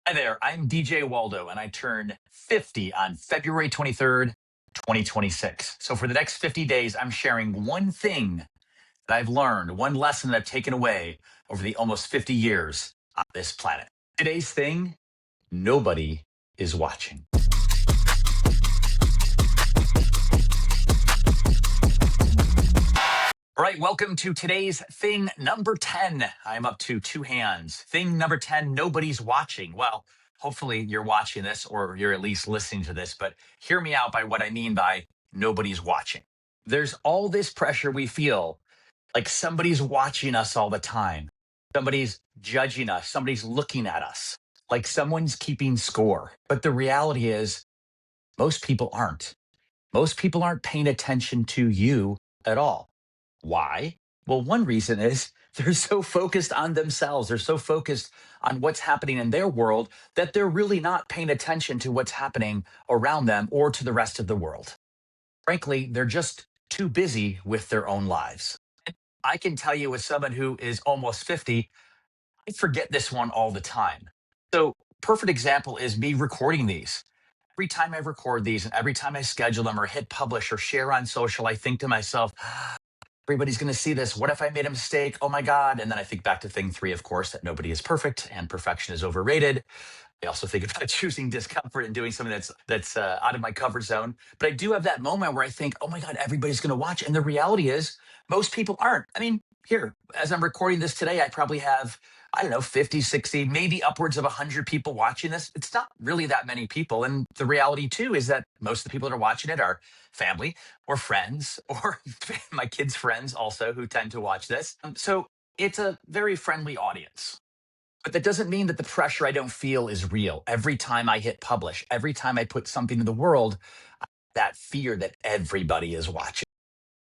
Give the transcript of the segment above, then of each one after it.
Hi there, I'm DJ Waldow, and I turn 50 on February 23rd, 2026. So for the next 50 days, I'm sharing one thing that I've learned, one lesson that I've taken away over the almost 50 years on this planet. Today's thing, nobody is watching. All right, welcome to today's thing number 10. I'm up to two hands. Thing number 10, nobody's watching. Well, hopefully you're watching this or you're at least listening to this, but hear me out by what I mean by nobody's watching. There's all this pressure we feel like somebody's watching us all the time. Somebody's judging us, somebody's looking at us, like someone's keeping score. But the reality is, most people aren't. Most people aren't paying attention to you at all. Why? Well, one reason is they're so focused on themselves. They're so focused on what's happening in their world that they're really not paying attention to what's happening around them or to the rest of the world. Frankly, they're just too busy with their own lives. I can tell you, as someone who is almost 50, I forget this one all the time. So, perfect example is me recording these. Every time I record these and every time I schedule them or hit publish or share on social, I think to myself, everybody's going to see this. What if I made a mistake? Oh my God. And then I think back to thing three, of course, that nobody is perfect and perfection is overrated. I also think about choosing discomfort and doing something that's out of my comfort zone. But I do have that moment where I think, oh my God, everybody's going to watch. And the reality is, most people aren't. I mean, here, as I'm recording this today, I probably have, I don't know, 50, 60, maybe upwards of 100 people watching this. It's not really that many people. And the reality, too, is that most of the people that are watching it are family or friends or my kids' friends also who tend to watch this. So it's a very friendly audience. But that doesn't mean that the pressure I don't feel is real. Every time I hit publish, every time I put something in the world, that fear that everybody is watching.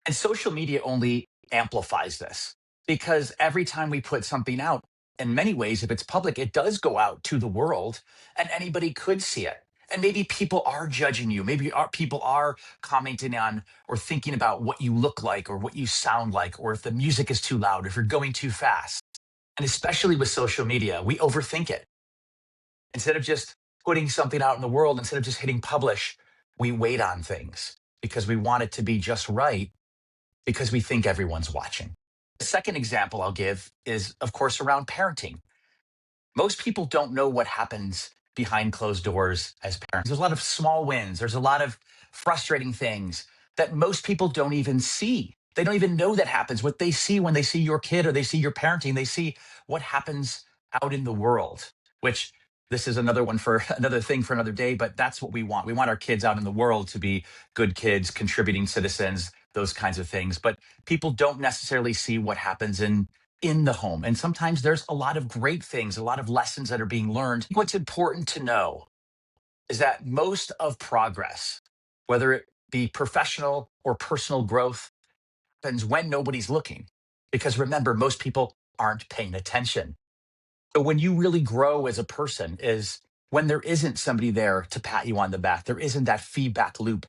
And social media only amplifies this because every time we put something out, in many ways, if it's public, it does go out to the world and anybody could see it. And maybe people are judging you. People are commenting on or thinking about what you look like or what you sound like, or if the music is too loud, or if you're going too fast. And especially with social media, we overthink it. Instead of just putting something out in the world, instead of just hitting publish, we wait on things because we want it to be just right because we think everyone's watching. The second example I'll give is, of course, around parenting. Most people don't know what happens behind closed doors as parents. There's a lot of small wins, there's a lot of frustrating things that most people don't even see. They don't even know that happens. What they see when they see your kid or they see your parenting, they see what happens out in the world, which this is another one for another thing for another day, but that's what we want. We want our kids out in the world to be good kids, contributing citizens, those kinds of things. But people don't necessarily see what happens in the home. And sometimes there's a lot of great things, a lot of lessons that are being learned. What's important to know is that most of progress, whether it be professional or personal growth, happens when nobody's looking. Because remember, most people aren't paying attention. So when you really grow as a person is when there isn't somebody there to pat you on the back. There isn't that feedback loop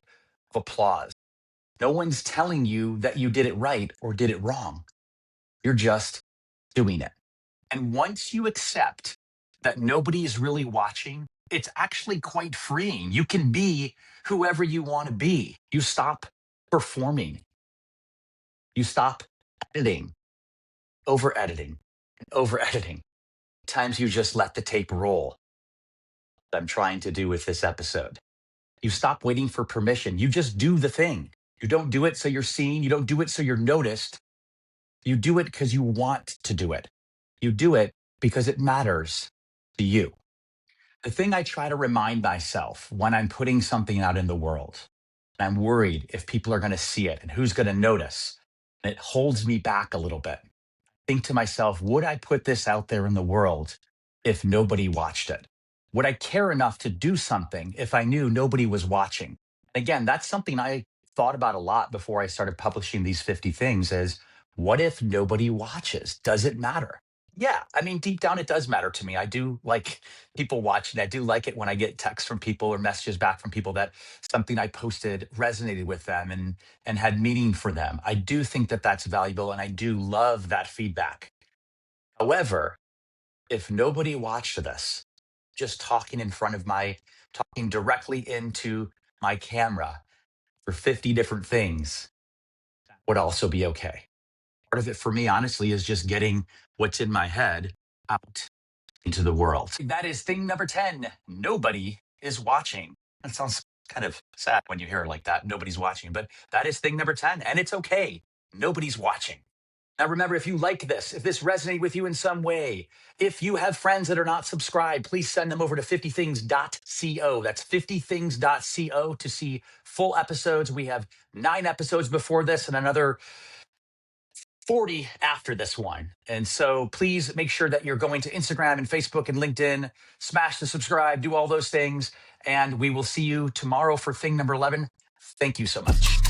of applause. No one's telling you that you did it right or did it wrong. You're just doing it. And once you accept that nobody is really watching, it's actually quite freeing. You can be whoever you want to be. You stop performing, you stop editing, over editing. Times you just let the tape roll. I'm trying to do with this episode. You stop waiting for permission. You just do the thing. You don't do it so you're seen. You don't do it so you're noticed. You do it because you want to do it. You do it because it matters to you. The thing I try to remind myself when I'm putting something out in the world, and I'm worried if people are going to see it and who's going to notice, and it holds me back a little bit. Think to myself, would I put this out there in the world if nobody watched it? Would I care enough to do something if I knew nobody was watching? Again, that's something I thought about a lot before I started publishing these 50 things is what if nobody watches? Does it matter? Yeah, I mean, deep down, it does matter to me. I do like people watching. I do like it when I get texts from people or messages back from people that something I posted resonated with them and had meaning for them. I do think that that's valuable, and I do love that feedback. However, if nobody watched this, just talking directly into my camera for 50 different things would also be okay. Part of it for me, honestly, is just getting what's in my head out into the world. That is thing number 10. Nobody is watching. That sounds kind of sad when you hear it like that. Nobody's watching, but that is thing number 10. And it's okay. Nobody's watching. Now, remember, if you like this, if this resonated with you in some way, if you have friends that are not subscribed, please send them over to 50things.co. That's 50things.co to see full episodes. We have 9 episodes before this and another 40 after this one. And so please make sure that you're going to Instagram and Facebook and LinkedIn, smash the subscribe, do all those things. And we will see you tomorrow for thing number 11. Thank you so much.